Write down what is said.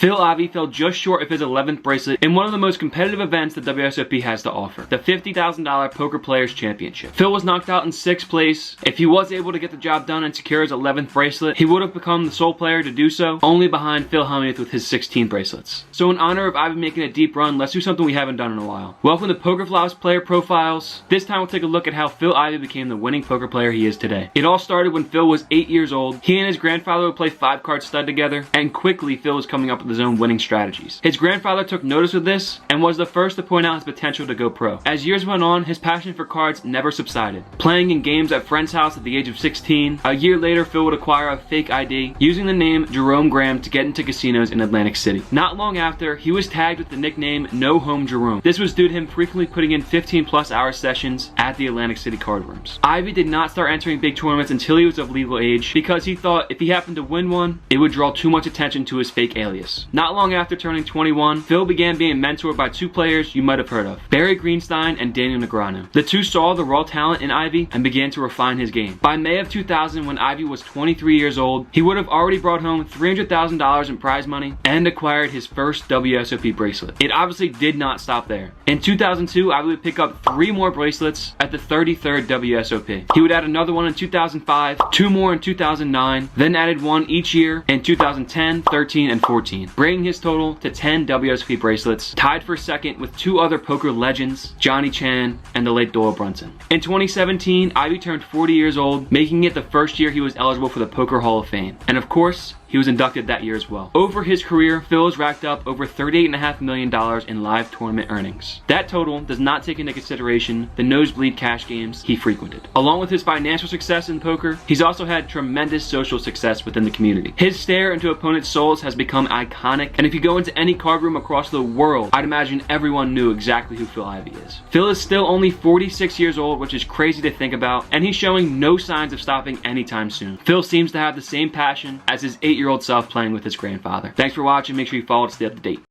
Phil Ivey fell just short of his 11th bracelet in one of the most competitive events the WSOP has to offer, the $50,000 Poker Players Championship. Phil was knocked out in 6th place. If he was able to get the job done and secure his 11th bracelet, he would have become the sole player to do so, only behind Phil Ivey with his 16 bracelets. So in honor of Ivey making a deep run, let's do something we haven't done in a while. Welcome to PokerFlops Player Profiles. This time we'll take a look at how Phil Ivey became the winning poker player he is today. It all started when Phil was 8 years old. He and his grandfather would play 5-card stud together, and quickly Phil was coming up with his own winning strategies. His grandfather took notice of this and was the first to point out his potential to go pro. As years went on, his passion for cards never subsided. Playing in games at friend's house at the age of 16, a year later Phil would acquire a fake ID using the name Jerome Graham to get into casinos in Atlantic City. Not long after, he was tagged with the nickname No Home Jerome. This was due to him frequently putting in 15+ hour sessions at the Atlantic City card rooms. Ivey did not start entering big tournaments until he was of legal age because he thought if he happened to win one, it would draw too much attention to his fake alias. Not long after turning 21, Phil began being mentored by 2 players you might have heard of, Greenstein and Negraneu. The two saw the raw talent in Ivey and began to refine his game. By May of 2000, when Ivey was 23 years old, he would have already brought home $300,000 in prize money and acquired his first WSOP bracelet. It obviously did not stop there. In 2002, Ivey would pick up 3 more bracelets at the 33rd WSOP. He would add another one in 2005, 2 more in 2009, then added 1 each year in 2010, 13, and 14, bringing his total to 10 WSOP bracelets, tied for second with 2 other poker legends, Johnny Chan and the late Doyle Brunson. In 2017, Ivey turned 40 years old, making it the first year he was eligible for the Poker Hall of Fame. And of course, he was inducted that year as well. Over his career, Phil has racked up over $38.5 million in live tournament earnings. That total does not take into consideration the nosebleed cash games he frequented. Along with his financial success in poker, he's also had tremendous social success within the community. His stare into opponents' souls has become iconic, and if you go into any card room across the world, I'd imagine everyone knew exactly who Phil Ivey is. Phil is still only 46 years old, which is crazy to think about, and he's showing no signs of stopping anytime soon. Phil seems to have the same passion as his 8-year-old self playing with his grandfather. Thanks for watching. Make sure you follow to stay up to date.